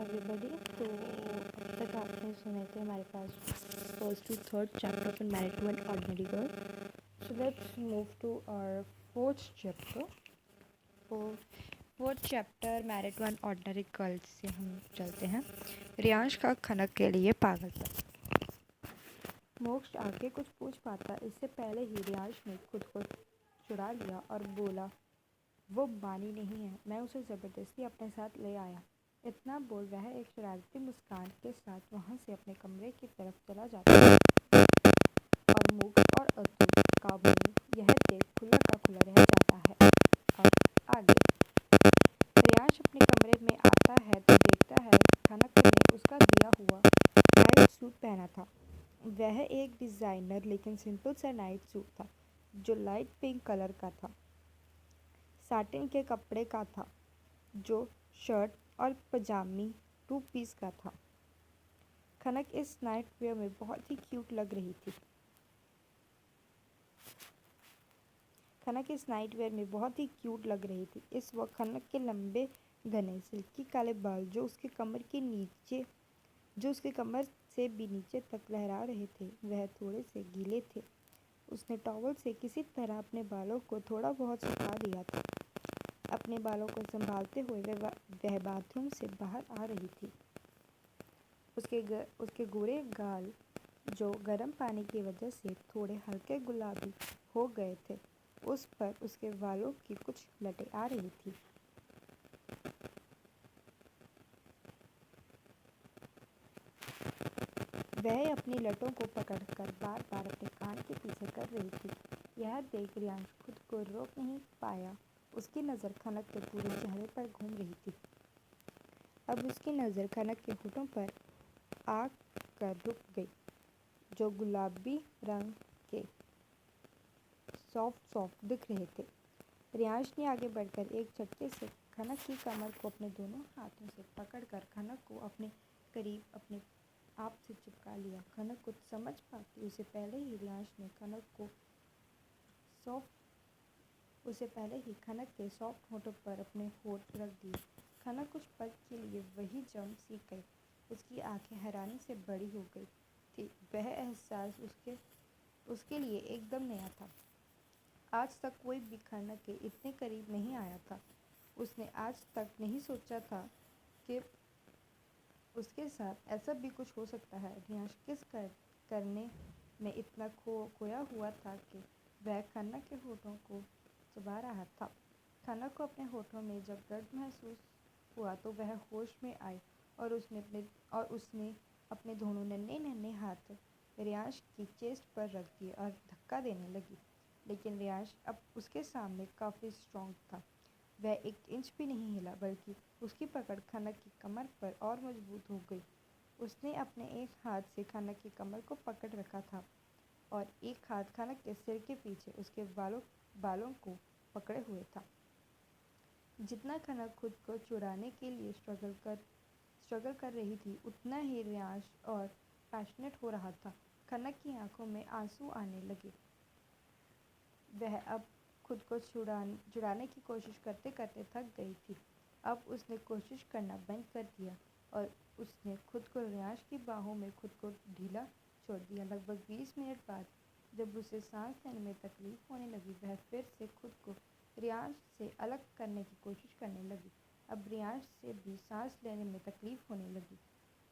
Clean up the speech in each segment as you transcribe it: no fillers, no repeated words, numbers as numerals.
everybody. तो अब तक आपने सुने थे हमारे पास first to third chapter of married to an ordinary girl. So let's move to our fourth chapter. Fourth chapter married to an ordinary girl से हम चलते हैं. रियांश का खनक के लिए पागलपन. मोक्ष आके कुछ पूछ पाता इससे पहले ही रियांश ने खुद को चुरा लिया और बोला, वो बानी नहीं है, मैं उसे ज़बरदस्ती अपने साथ ले आया. इतना बोल वह एक शरारती मुस्कान के साथ वहाँ से अपने कमरे की तरफ चला जाता है और मोक्ष और अतुल का मुंह यह देख खुला का खुला रह जाता है. अब आगे रियांश अपने कमरे में आता है तो देखता है खनक ने उसका दिया हुआ नाइट सूट पहना था. वह एक डिज़ाइनर लेकिन सिंपल सा नाइट सूट था जो लाइट पिंक कलर का था. साटिन के कपड़े का था जो शर्ट और पजामी 2 पीस का था. खनक इस नाइट वेयर में बहुत ही क्यूट लग रही थी. इस वक्त खनक के लंबे घने सिल्की काले बाल जो उसके कमर से भी नीचे तक लहरा रहे थे वह थोड़े से गीले थे. उसने टॉवल से किसी तरह अपने बालों को थोड़ा बहुत सुखा दिया था. अपने बालों को संभालते हुए वह बाथरूम से बाहर आ रही थी. उसके गोरे गाल जो गर्म पानी की वजह से थोड़े हल्के गुलाबी हो गए थे उस पर उसके बालों की कुछ लटें आ रही थी. वह अपनी लटों को पकड़कर बार बार अपने कान के पीछे कर रही थी. यह देख रियांश खुद को रोक नहीं पाया. उसकी नज़र खनक के पूरे चेहरे पर घूम रही थी. अब उसकी नज़र खनक के होठों पर आकर रुक गई जो गुलाबी रंग के सॉफ्ट दिख रहे थे. रियांश ने आगे बढ़कर एक झटके से खनक की कमर को अपने दोनों हाथों से पकड़कर खनक को अपने करीब अपने आप से चिपका लिया. खनक कुछ समझ पाती उससे पहले ही खनक के सॉफ्ट होठों पर अपने होठ रख दिए. खनक कुछ पल के लिए वही जम सीख गई. उसकी आंखें हैरानी से बड़ी हो गई थी. वह एहसास उसके लिए एकदम नया था. आज तक कोई भी खनक के इतने करीब नहीं आया था. उसने आज तक नहीं सोचा था कि उसके साथ ऐसा भी कुछ हो सकता है. रियांश किस करने में इतना खोया हुआ था कि वह खनक के होठों को चबा रहा था. खनक को अपने होठों में जब दर्द महसूस हुआ तो वह होश में आई और उसने अपने दोनों नन्हे हाथ रियांश की चेस्ट पर रख दिए और धक्का देने लगी. लेकिन रियांश अब उसके सामने काफ़ी स्ट्रॉन्ग था. वह 1 इंच भी नहीं हिला बल्कि उसकी पकड़ खनक की कमर पर और मजबूत हो गई. उसने अपने एक हाथ से खनक की कमर को पकड़ रखा था और एक हाथ खनक के सिर के पीछे उसके बालों को पकड़े हुए था. जितना खनक खुद को छुड़ाने के लिए स्ट्रगल कर रही थी उतना ही रियांश और पैशनेट हो रहा था. खनक की आंखों में आंसू आने लगे. वह अब खुद को छुड़ाने की कोशिश करते करते थक गई थी. अब उसने कोशिश करना बंद कर दिया और उसने खुद को रियांश की बाहों में खुद को ढीला छोड़ दिया. लगभग 20 मिनट बाद जब उसे सांस लेने में तकलीफ होने लगी वह फिर से खुद को रियांश से अलग करने की कोशिश करने लगी. अब रियांश से भी सांस लेने में तकलीफ होने लगी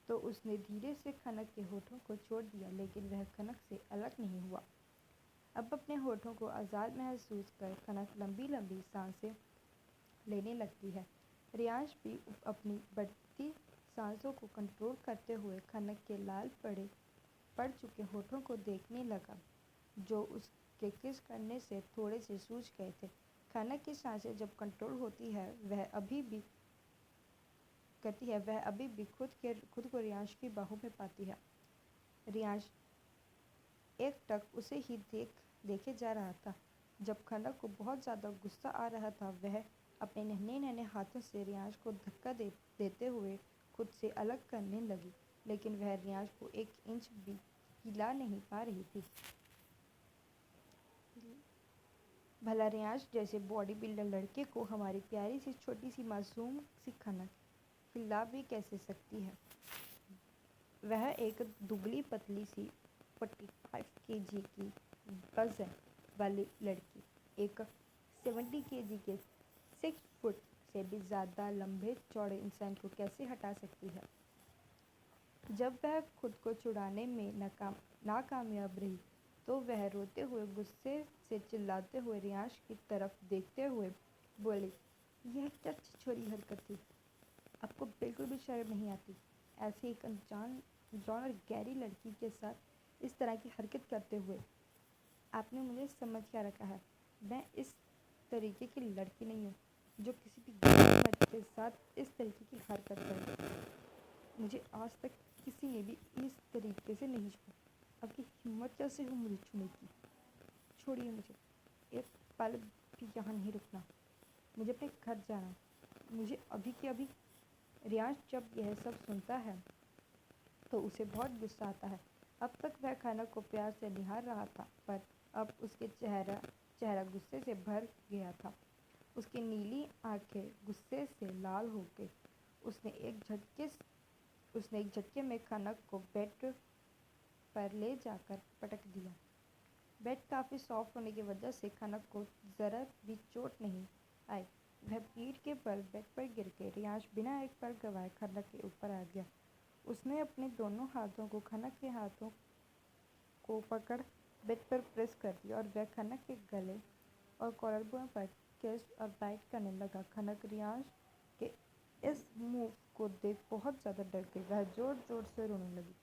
तो उसने धीरे से खनक के होठों को छोड़ दिया लेकिन वह खनक से अलग नहीं हुआ. अब अपने होठों को आज़ाद महसूस कर खनक लंबी लंबी सांसें लेने लगती है. रियांश भी अपनी बढ़ती सांसों को कंट्रोल करते हुए खनक के लाल पड़ चुके होठों को देखने लगा जो उसके किस करने से थोड़े से सूज गए थे. खनक की सांसें जब कंट्रोल होती है वह अभी भी खुद को रियांश की बाहों में पाती है. रियांश एकटक उसे ही देखे जा रहा था. जब खनक को बहुत ज़्यादा गुस्सा आ रहा था वह अपने नन्हे हाथों से रियांश को धक्का देते हुए खुद से अलग करने लगी लेकिन वह रियांश को 1 इंच भी हिला नहीं पा रही थी. भला रियांश जैसे बॉडी बिल्डर लड़के को हमारी प्यारी सी छोटी सी मासूम सी खनक हिला भी कैसे सकती है। वह एक दुबली पतली सी 45 केजी की वजन वाली लड़की एक 70 केजी के 6 फुट से भी ज़्यादा लंबे चौड़े इंसान को कैसे हटा सकती है। जब वह खुद को छुड़ाने में नाकामयाब रही तो वह रोते हुए गुस्से से चिल्लाते हुए रियांश की तरफ देखते हुए बोली, यह क्या छिछोरी हरकत थी। आपको बिल्कुल भी शर्म नहीं आती ऐसी एक अनजान और गहरी लड़की के साथ इस तरह की हरकत करते हुए। आपने मुझे समझ क्या रखा है। मैं इस तरीके की लड़की नहीं हूँ जो किसी भी गैर मर्द के साथ इस तरीके की हरकत करे। मुझे आज तक किसी ने भी इस तरीके से नहीं छुआ। आपकी हिम्मत कैसे हो मुझे छूने की। छोड़िए मुझे, एक पल भी यहाँ नहीं रुकना। मुझे अपने घर जाना। मुझे अभी के अभी। रियांश जब यह सब सुनता है तो उसे बहुत गुस्सा आता है। अब तक वह खाना को प्यार से निहार रहा था, पर अब उसके चेहरा गुस्से से भर गया था। उसकी नीली आंखें गुस्से से लाल हो गई। उसने एक झटके में खनक को बेड पर ले जाकर पटक दिया। बेड काफ़ी सॉफ्ट होने की वजह से खनक को ज़रा भी चोट नहीं आई। वह पीठ के बल बेड पर गिर गई। रियांश बिना एक पल गवाए खनक के ऊपर आ गया। उसने अपने दोनों हाथों को खनक के हाथों को पकड़ बेड पर प्रेस कर दिया और वह खनक के गले और कॉलरबोन पर किस और बाइट करने लगा। खनक रियांश के इस मूव को देख बहुत ज़्यादा डर गई। वह ज़ोर ज़ोर से रोने लगी।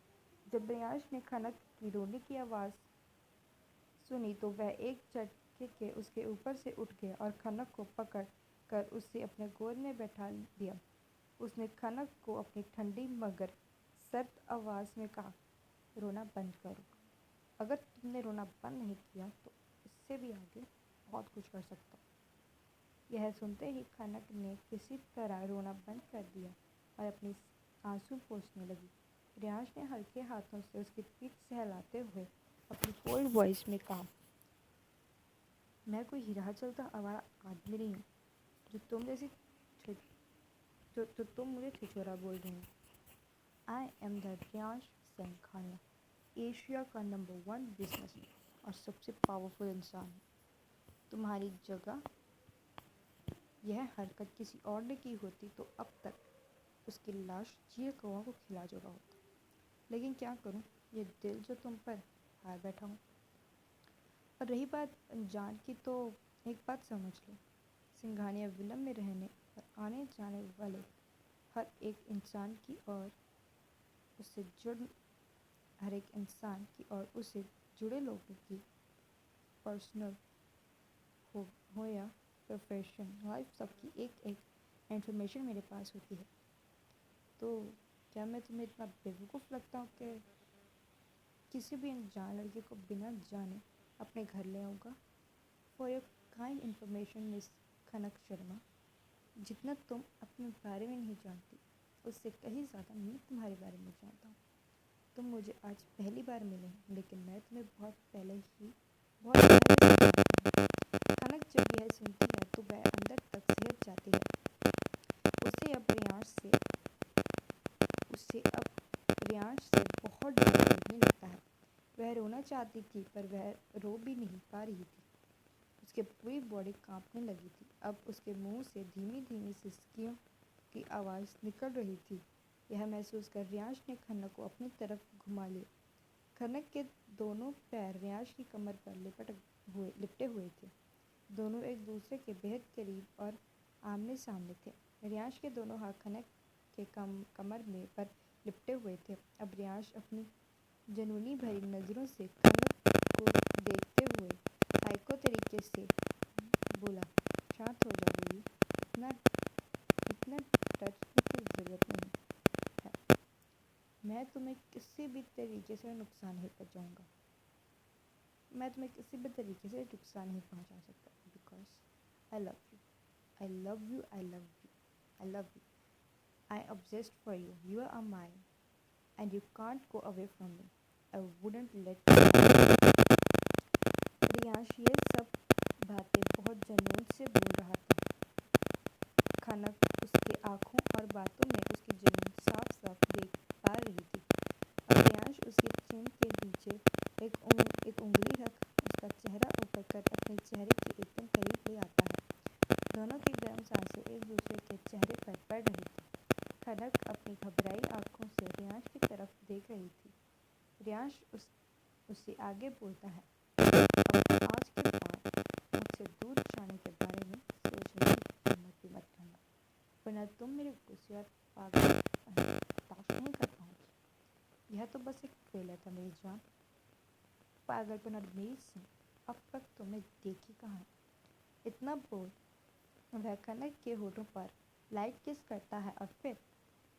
जब रियांश ने खनक की रोने की आवाज़ सुनी तो वह एक झटके के उसके ऊपर से उठ गया और खनक को पकड़ कर उसे अपने गोद में बैठा दिया। उसने खनक को अपनी ठंडी मगर सख्त आवाज़ में कहा, रोना बंद करो। अगर तुमने रोना बंद नहीं किया तो इससे भी आगे बहुत कुछ कर सकता हूँ। यह सुनते ही खनक ने किसी तरह रोना बंद कर दिया और अपनी आंसू पोंछने लगी। रियांश ने हल्के हाथों से उसकी पीठ सहलाते हुए अपनी कोल्ड वॉइस में कहा, मैं कोई हीरा चलता आवारा आदमी नहीं हूँ जो तुम मुझे छिछोरा बोल रहे हो। I am the Riyansh Singhania, Asia का नंबर 1 बिजनेसमैन और सबसे पावरफुल इंसान है। तुम्हारी जगह यह हरकत किसी और ने की होती तो अब तक उसकी लाश जिए कौओं को खिला चुका होता। लेकिन क्या करूं, ये दिल जो तुम पर हार बैठा हूँ। और रही बात अनजान की तो एक बात समझ लो, सिंघानिया विलम में रहने और आने जाने वाले हर एक इंसान की और उससे जुड़े लोगों की पर्सनल हो या प्रोफेशन लाइफ, सबकी एक एक इन्फॉर्मेशन मेरे पास होती है। तो क्या मैं तुम्हें इतना बेवकूफ़ लगता हूँ कि किसी भी अनजान लड़के को बिना जाने अपने घर ले आऊँगा। For your kind information miss Khanak Sharma, जितना तुम अपने बारे में नहीं जानती उससे कहीं ज़्यादा मैं तुम्हारे बारे में जानता हूँ। तुम मुझे आज पहली बार मिले हैं, लेकिन मैं तुम्हें बहुत पहले से जानता हूँ। खनक जब यह सुनती है तो वह अंदर तक सिहर जाती है। उसे अब रियांश से बहुत डर लगने लगता है। वह रोना चाहती थी पर वह रो भी नहीं पा रही थी। उसकी पूरी बॉडी कांपने लगी थी। अब उसके मुंह से धीमी धीमी सिसकियों की आवाज़ निकल रही थी। यह महसूस कर रियांश ने खनक को अपनी तरफ घुमा लिया। खनक के दोनों पैर रियांश की कमर पर लिपटे हुए थे। दोनों एक दूसरे के बेहद करीब और आमने सामने थे। रियांश के दोनों हाथ खनक के कमर में पर लिपटे हुए थे। अब रियांश अपनी जुनूनी भरी नज़रों से खनक को देखते हुए साइको तरीके से बोला, शांत हो जा बेबी, इतना डरने की ज़रूरत नहीं है। मैं तुम्हें किसी भी तरीके से नुकसान नहीं पहुंचाऊंगा। मैं तुम्हें किसी भी तरीके से नुकसान नहीं पहुंचा सकता, because I love you, I love you, I love you, I love you, I obsessed for you, you are mine and you can't go away from me, I wouldn't let you। Riyansh ये सब बातें बहुत जुनून से बोल रहा था। खनक उसके आँखों और बातों में उसकी खनक अपनी घबराई आंखों से रियांश की तरफ देख रही थी। रियांश उससे आगे बोलता है, अब आज के बाद मुझसे दूर जाने के बारे में सोचने की हिम्मत भी मत करना, वरना तुम मेरे गुस्से और पागल बर्दाश्त नहीं कर पाओगी। यह तो बस एक ट्रेलर था मेरी जान। पागलपन और मेरी सिंह अब तक तुमने देखी कहाँ है। इतना बोल वह खनक के होठों पर लाइट किस करता है और फिर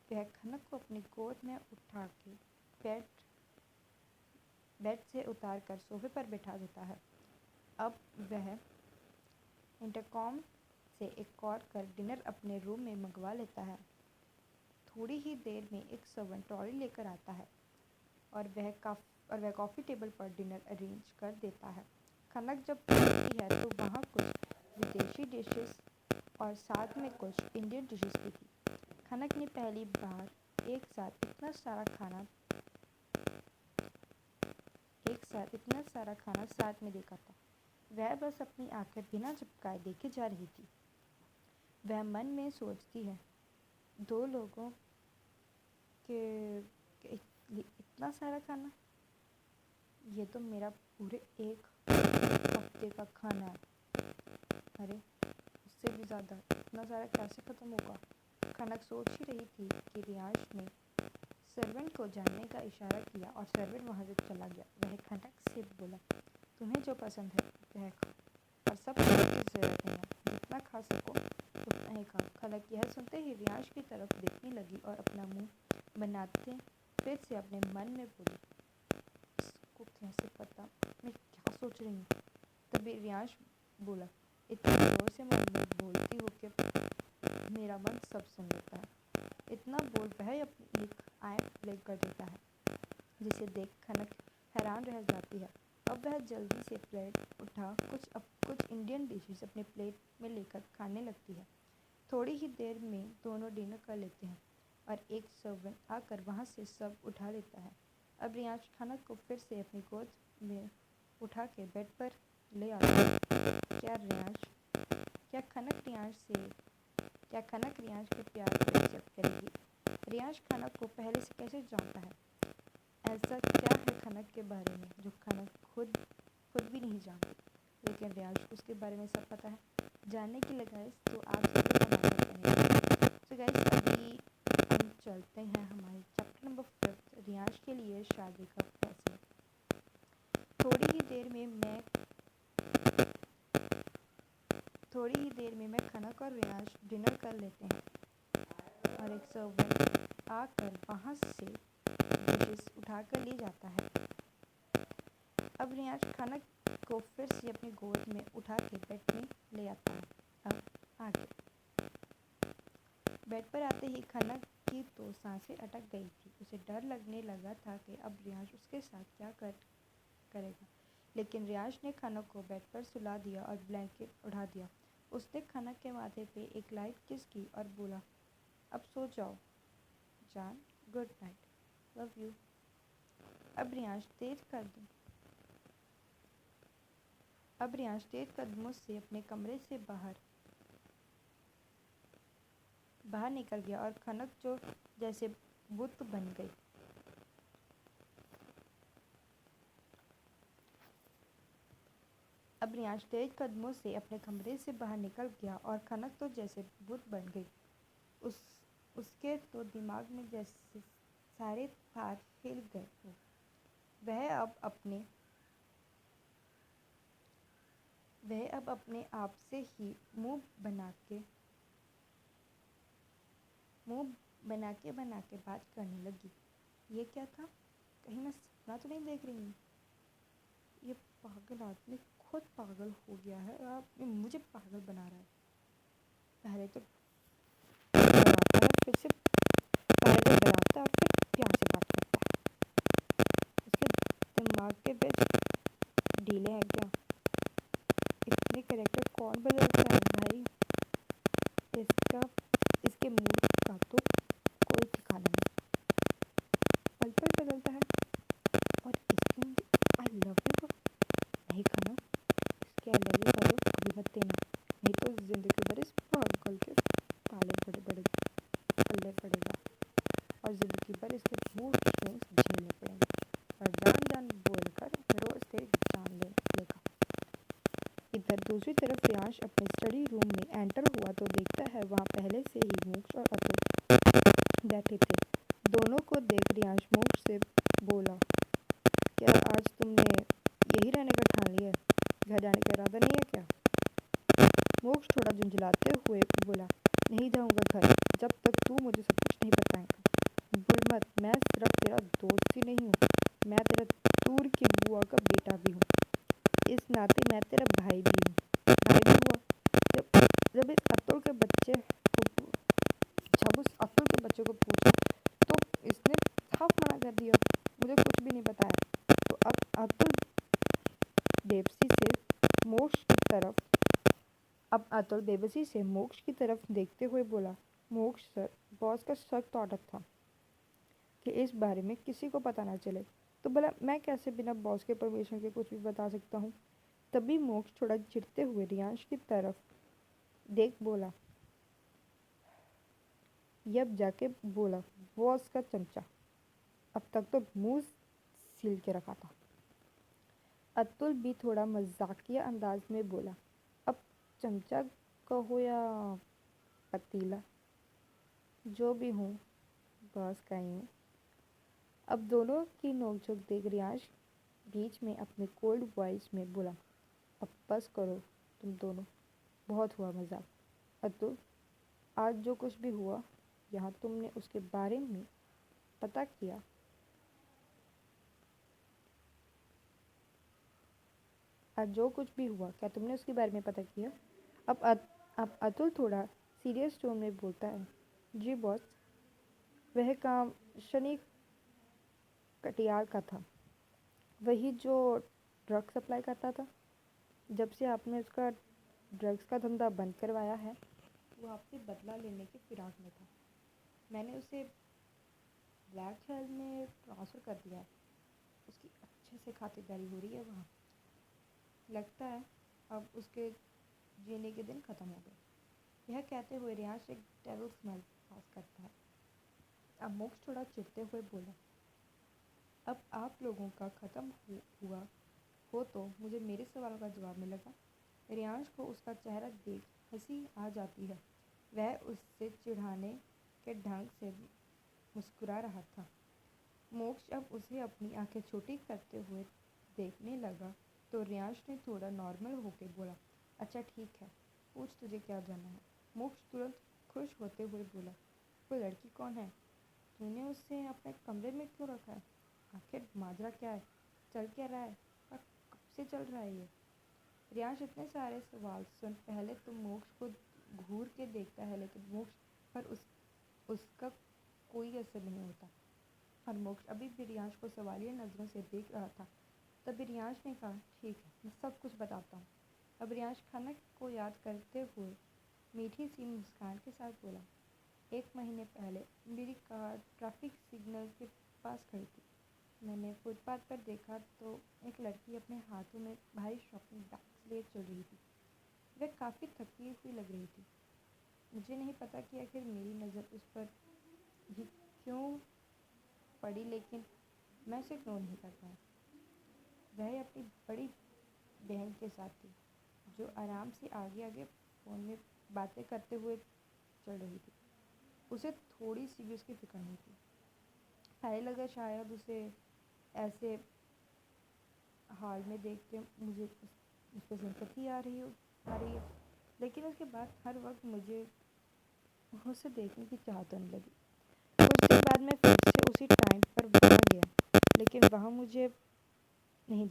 वह खनक को अपनी गोद में उठा के बेड से उतार कर सोफे पर बैठा देता है। अब वह इंटरकॉम से एक कॉल कर डिनर अपने रूम में मंगवा लेता है। थोड़ी ही देर में एक सर्वेंट ट्रॉली लेकर आता है और वह कॉफ़ी टेबल पर डिनर अरेंज कर देता है। खनक जब पहुंचती है तो वहाँ कुछ विदेशी डिशेस और साथ में कुछ इंडियन डिशेस भी थी। खनक ने पहली बार एक साथ इतना सारा खाना साथ में देखा था। वह बस अपनी आंखें बिना झपकाए देखे जा रही थी। वह मन में सोचती है, दो लोगों के इतना सारा खाना, ये तो मेरा पूरे एक हफ्ते का खाना है। अरे उससे भी ज़्यादा, इतना सारा कैसे ख़त्म होगा। खनक सोच ही रही थी कि रियांश ने सर्वेंट को जानने का इशारा किया और सर्वेंट वहाँ से चला गया। वह खनक से बोला, तुम्हें जो पसंद है वह खाओ, और सब खाने की ज़रूरत नहीं है, जितना खा सको उतना ही खाओ। खनक यह सुनते ही रियांश की तरफ देखने लगी और अपना मुंह बनाते फिर से अपने मन में बोली, इसको कैसे पता मैं क्या सोच रही हूँ। तभी रियांश बोला, इतनी जोर से मन में बोलती हो कि मेरा मन सब सुन लेता है। इतना बोल वह अपनी एक आंख ब्लिंक कर देता है, जिसे देख खनक हैरान रह जाती है। अब वह जल्दी से प्लेट उठा कुछ इंडियन डिशेस अपने प्लेट में लेकर खाने लगती है। थोड़ी ही देर में दोनों डिनर कर लेते हैं और एक सर्वेंट आकर वहाँ से सब उठा लेता है। अब रियांश खनक को फिर से अपनी गोद में उठा के बेड पर ले आता है। क्या खनक रियांश के प्यार को एक्सेप्ट करेगी? रियांश खनक को पहले से कैसे जानता है? ऐसा क्या है खनक के बारे में जो खनक खुद भी नहीं जानती, लेकिन रियांश उसके बारे में सब पता है। जानने के लिए गाइस तो आप जरूर हमारे चैनल। तो गाइस अभी हम चलते हैं हमारे चैप्टर नंबर 5, रियांश के लिए शादी का फैसला। थोड़ी ही देर में मैं खनक और रियांश डिनर कर लेते हैं और एक सर्वेंट आकर वहाँ से डिशेस उठाकर ले जाता है। अब रियांश खनक को फिर से अपनी गोद में उठा के बेड में ले आता है। अब आगे बेड पर आते ही खनक की तो सांसें अटक गई थी। उसे डर लगने लगा था कि अब रियांश उसके साथ क्या करेगा, लेकिन रियांश ने खनक को बेड पर सुला दिया और ब्लैंकेट उड़ा दिया। उसने खनक के माथे पे एक लाइट किस की और बोला, अब सो जाओ जान, गुड नाइट, लव यू। अब रियांश तेज कदमों से अपने कमरे से बाहर निकल गया और खनक जो जैसे बुत बन गई। अब रियांश तेज कदमों से अपने कमरे से बाहर निकल गया और खनक तो जैसे बुत बन गई। उसके तो दिमाग में जैसे सारे तार हिल गए। वह अब अपने आप से ही मुंह बना के बात करने लगी। ये क्या था? कहीं मैं सपना तो नहीं देख रही हूँ? ये पागल आदमी खुद पागल हो गया है और मुझे पागल बना रहा है। पहले तो डराता है, फिर से पहले डराता है और फिर प्यार से बात करता है। इसके दिमाग के बीच ढीले हैं क्या? इतने कैरेक्टर कौन बदलता है भाई? इसके मूड का तो कोई ठिकाना नहीं, पल पल बदलता है। और इसके मुझे आई लव यू को नहीं खाना, इसके आई लव यू का तो कभी मत देना, नहीं तो जिंदगी भर इस पागल के पल्ले पड़ेंगे। अब इसके मूड स्विंग्स झेलने पड़ेंगे और जान जान बोलकर रोज तेरी जान लेने लगा। इधर दूसरी तरफ रियांश अपने स्टडी रूम में एंटर हुआ तो देखता है वहाँ पहले से ही मोक्ष और अतुल बैठे थे। दोनों को देख रियांश मोक्ष से बोला, क्या आज तुमने यही रहने का ठान लिया है? घर जाने का इरादा नहीं है क्या? मोक्ष थोड़ा झुंझलाते हुए बोला, नहीं जाऊंगा घर जब तक तू मुझे सब कुछ नहीं बताएगा। भूल मत, मैं सिर्फ तेरा दोस्त ही नहीं हूँ, मैं तेरा दूर की बुआ का बेटा भी हूँ। इस नाते मैं तेरा भाई भी हूँ। भाई भी हुआ जब जब इस अतुल के बच्चे को जब उस अतुल के बच्चे को पूछा तो इसने साफ मना कर दिया, मुझे कुछ भी नहीं बताया। तो अब अतुल बेबसी से मोक्ष की तरफ देखते हुए बोला, मोक्ष सर, बॉस का सख्त ऑर्डर था कि इस बारे में किसी को पता ना चले। तो भला मैं कैसे बिना बॉस के परमिशन के कुछ भी बता सकता हूँ? तभी मोक्ष थोड़ा चिढ़ते हुए रियांश की तरफ देख बोला, यब जाके बोला, बॉस का चमचा, अब तक तो मुंह सील के रखा था। अतुल भी थोड़ा मजाकिया अंदाज में बोला, अब चमचा कहो या पतीला, जो भी हूँ बॉस का ही हूँ। अब दोनों की नोकझोंक देख रियांश बीच में अपने कोल्ड वॉइस में बोला, अब बस करो तुम दोनों, बहुत हुआ मजाक। अतुल, आज जो कुछ भी हुआ यहाँ तुमने उसके बारे में पता किया? आज जो कुछ भी हुआ क्या तुमने उसके बारे में पता किया? अब अतुल थोड़ा सीरियस टोन में बोलता है, जी बॉस, वह काम शनि कटियार का था, वही जो ड्रग सप्लाई करता था। जब से आपने उसका ड्रग्स का धंधा बंद करवाया है वो आपसे बदला लेने की फिराक में था। मैंने उसे ब्लैक हेल में ट्रांसफ़र कर दिया है, उसकी अच्छे से खातिरदारी हो रही है वहाँ। लगता है अब उसके जीने के दिन ख़त्म हो गए। यह कहते हुए रियांश एक डेविल स्मेल पास करता है। अब मोक्ष थोड़ा चिढ़ते हुए बोला, अब आप लोगों का ख़त्म हुआ हो तो मुझे मेरे सवाल का जवाब मिलेगा। रियांश को उसका चेहरा देख हंसी आ जाती है। वह उससे चिढ़ाने के ढंग से मुस्कुरा रहा था। मोक्ष अब उसे अपनी आंखें छोटी करते हुए देखने लगा तो रियांश ने थोड़ा नॉर्मल होकर बोला, अच्छा ठीक है, पूछ तुझे क्या जानना है। मोक्ष तुरंत खुश होते हुए बोला, वो लड़की कौन है? तूने उसे अपने कमरे में क्यों रखा है? आखिर माजरा क्या है? चल क्या रहा है? और कब से चल रहा है ये? रियांश इतने सारे सवाल सुन पहले तो मोक्ष को घूर के देखता है, लेकिन मोक्ष पर उसका कोई असर नहीं होता और मोक्ष अभी भी रियांश को सवालिया नज़रों से देख रहा था। तभी रियांश ने कहा, ठीक है, मैं सब कुछ बताता हूँ। अब रियांश खाना को याद करते हुए मीठी सी मुस्कान के साथ बोला, 1 महीने पहले मेरी कार ट्रैफिक सिग्नल के पास खड़ी थी। मैंने फुटपाथ पर देखा तो एक लड़की अपने हाथों में भारी शॉपिंग बैग्स लिए चल रही थी। वह काफ़ी थकी हुई लग रही थी। मुझे नहीं पता कि आखिर मेरी नज़र उस पर ही क्यों पड़ी, लेकिन मैं उसे इग्नोर नहीं कर पाया। वह अपनी बड़ी बहन के साथ थी, जो आराम से आगे आगे फ़ोन में बातें करते हुए चल रही थी। उसे थोड़ी सी भी उसकी फिक्र नहीं थी। पहले लगा शायद उसे ऐसे हाल में देख के मुझे उस पर सिंपैथी आ रही है, लेकिन उसके बाद हर वक्त मुझे उसे देखने की चाहत होने लगी। कुछ दिन बाद मैं फिर से उसी टाइम पर वहाँ गया, लेकिन वहाँ मुझे नहीं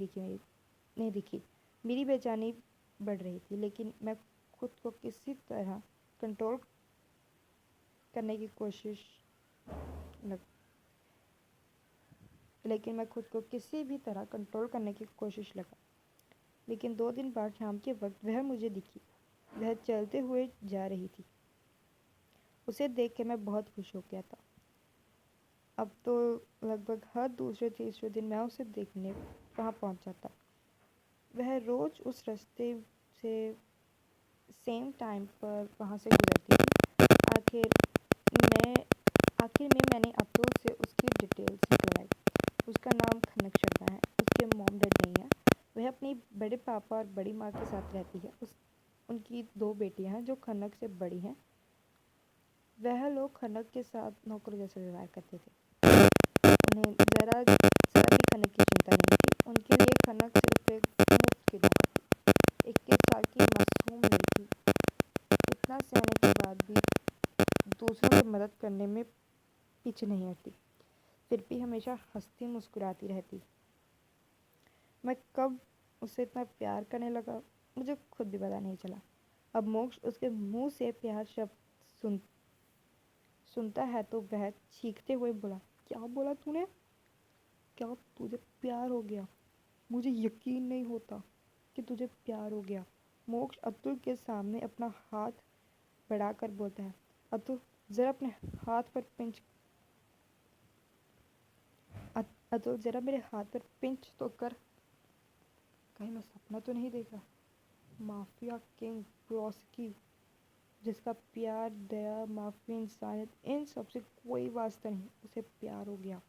दिखी। मेरी बेचैनी बढ़ रही थी, लेकिन मैं खुद को किसी तरह कंट्रोल करने की कोशिश लग लेकिन मैं खुद को किसी भी तरह कंट्रोल करने की कोशिश लगा। लेकिन 2 दिन बाद शाम के वक्त वह मुझे दिखी। वह चलते हुए जा रही थी। उसे देख के मैं बहुत खुश हो गया था। अब तो लगभग हर दूसरे तीसरे दिन मैं उसे देखने वहाँ पहुँच जाता। वह रोज़ उस रास्ते से सेम टाइम पर वहाँ से गुजरती थी। आखिर मैं आखिर में मैंने अतुल से उसकी डिटेल्स निकलवाई। उसका नाम खनक शर्मा है, उसके मॉम डैड नहीं है, वह अपनी बड़े पापा और बड़ी माँ के साथ रहती है। उनकी 2 बेटियां हैं जो खनक से बड़ी हैं। वह लोग खनक के साथ नौकर जैसे व्यवहार करते थे। उन्हें ज़रा भी खनक की चिंता नहीं थी। उनके लिए खनक सिर्फ एक मुफ्त की नौकर थी, 21 साल की मासूम लड़की। इतना सहने के बाद भी दूसरों की मदद करने में पीछे नहीं हटती, फिर भी हमेशा हंसती मुस्कुराती रहती। मैं कब उससे इतना प्यार करने लगा, मुझे खुद भी पता नहीं चला। अब मोक्ष उसके मुंह से प्यार शब्द सुनता है तो वह चीखते हुए बोला, क्या बोला तूने? क्या तुझे प्यार हो गया? मुझे यकीन नहीं होता कि तुझे प्यार हो गया। मोक्ष अतुल के सामने अपना हाथ बढ़ाकर बोलता है, अतुल जरा अपने हाथ पर पिंच अतुल जरा मेरे हाथ पर पिंच तो कर, कहीं मैं सपना तो नहीं देख रहा। माफिया किंग ब्रोस्की, जिसका प्यार, दया, माफी, इंसानियत, इन सबसे कोई वास्ता नहीं, उसे प्यार हो गया।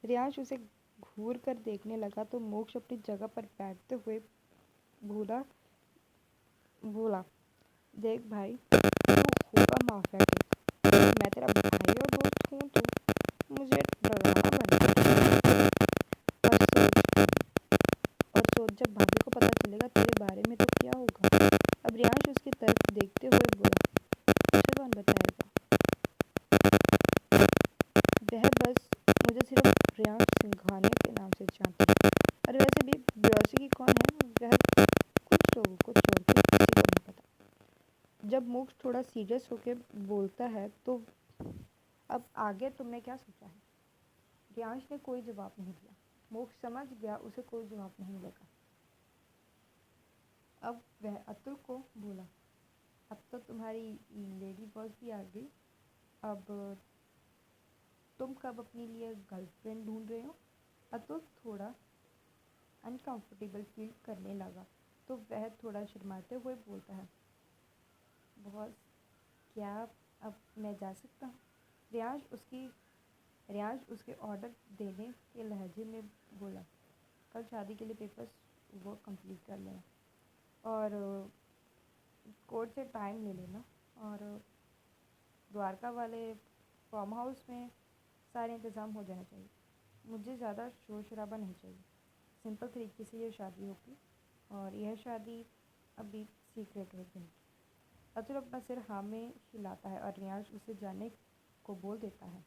रियांश उसे घूर कर देखने लगा तो मोक्ष अपनी जगह पर बैठते हुए बोला बोला देख भाई, तू होगा माफिया किंग, मैं तेरा भाई और दोस्त हूँ, तो मुझे डराना बंद कर। और सोच जब भाभी को पता चलेगा तेरे बारे में तो क्या होगा। अब रियांश उसकी तरफ देखते हुए बोला, उसे कौन बताएगा? वह बस मुझे सिर्फ रियांश सिंघानिया के नाम से जानती है, और वैसे भी ब्रोस्की कौन है वह कुछ लोगों को छोड़ के किसी को नहीं पता। जब मोक्ष थोड़ा सीरियस होकर बोलता है तो अब आगे तुमने क्या सोचा है? रियांश ने कोई जवाब नहीं दिया। मोक्ष समझ गया उसे कोई जवाब नहीं मिलेगा। अब वह अतुल को बोला, अब तो तुम्हारी लेडी बॉस भी आ गई, अब तुम कब अपने लिए गर्लफ्रेंड ढूंढ रहे हो? अतुल थोड़ा अनकंफर्टेबल फील करने लगा तो वह थोड़ा शर्माते हुए बोलता है, बॉस क्या अब मैं जा सकता हूँ? रियांश उसके ऑर्डर देने के लहजे में बोला, कल शादी के लिए पेपर्स वो कंप्लीट कर लेना और कोर्ट से टाइम ले लेना, और द्वारका वाले फार्म हाउस में सारे इंतज़ाम हो जाना चाहिए। मुझे ज़्यादा शोर शराबा नहीं चाहिए, सिंपल तरीके से ये शादी होगी, और यह शादी अभी सीक्रेट रहेगी। अतुल अपना सिर हाँ में हिलाता है और रियांश उसे जाने को बोल देता है।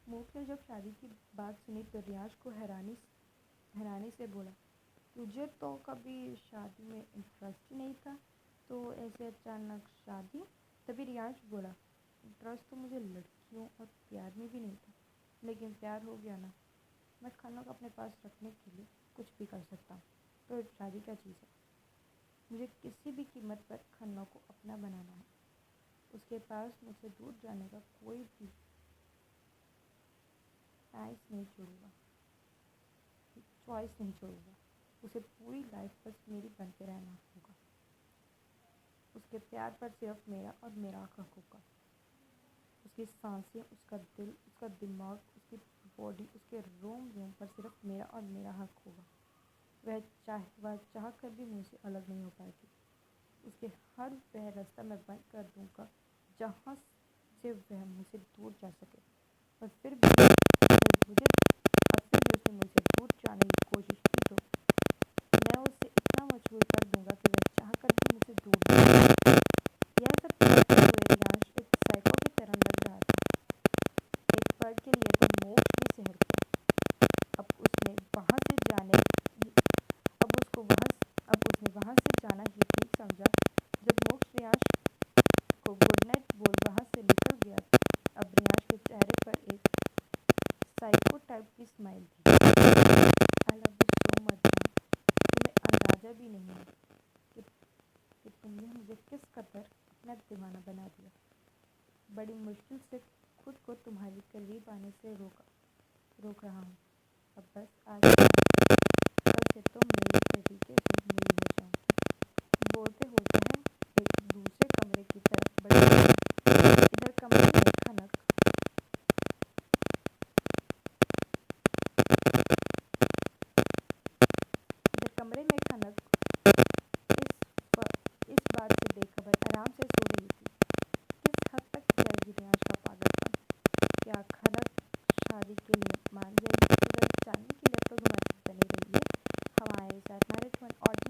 मोक्ष ने जब शादी की बात सुनी तो रियांश को हैरानी से बोला, तुझे तो कभी शादी में इंटरेस्ट ही नहीं था, तो ऐसे अचानक शादी? तभी रियांश बोला, इंटरेस्ट तो मुझे लड़कियों और प्यार में भी नहीं था, लेकिन प्यार हो गया ना। मैं खाना को अपने पास रखने के लिए कुछ भी कर सकता हूँ, तो शादी क्या चीज़ है? मुझे किसी भी कीमत पर खन्ना को अपना बनाना है। उसके पास मुझसे दूर जाने का कोई भी चॉइस नहीं छोड़ूंगा। उसे पूरी लाइफ बस मेरी बन के रहना होगा। उसके प्यार पर सिर्फ मेरा और मेरा हक होगा। उसकी सांसें, उसका दिल, उसका दिमाग, उसकी बॉडी, उसके रोम रोम पर सिर्फ मेरा और मेरा हक होगा। वह चाह कर भी मुझसे अलग नहीं हो पाएगी। उसके हर वह रास्ता मैं बंद कर दूंगा जहाँ से वह मुझसे दूर जा सके, और फिर भी उसने मुझसे दूर जाने की कोशिश की तो मैं उसे इतना मजबूर कर दूंगा कि वह चाह कर भी मुझसे दूर नहीं जा सके। यह सब कहते हुए रियांश एक साइको की तरह लग रहा था। एक पल के लिए तो मोक्ष भी सहर गया। अब उसने वहाँ से जाने अब उसने वहाँ से जाना ही ठीक समझा। जब मोक्ष रियांश को गुड नाइट बोल वहाँ से निकल गया, अब रियांश के चेहरे पर एक साइको टाइप की स्माइल थी। I love you so much जान, तुम्हें अंदाज़ा भी नहीं है कि तुमने मुझे किस कदर अपना दीवाना बना दिया। बड़ी मुश्किल से खुद को तुम्हारे करीब आने से रोक रहा हूँ। अब बस आज कल से तो मेरे तरीके से मेरी हो जाओ। बोलते होते हैं एक दूसरे कमरे की तरफ बढ़े। इधर कमरे में Khanak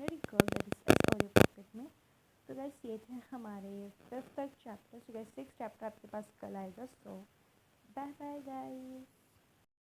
imaginary girl that is audio pocket में। तो गाइस ये थे हमारे 5th chapter. So guys 6th chapter आपके पास कल आएगा। सो बाय बाय गाइस।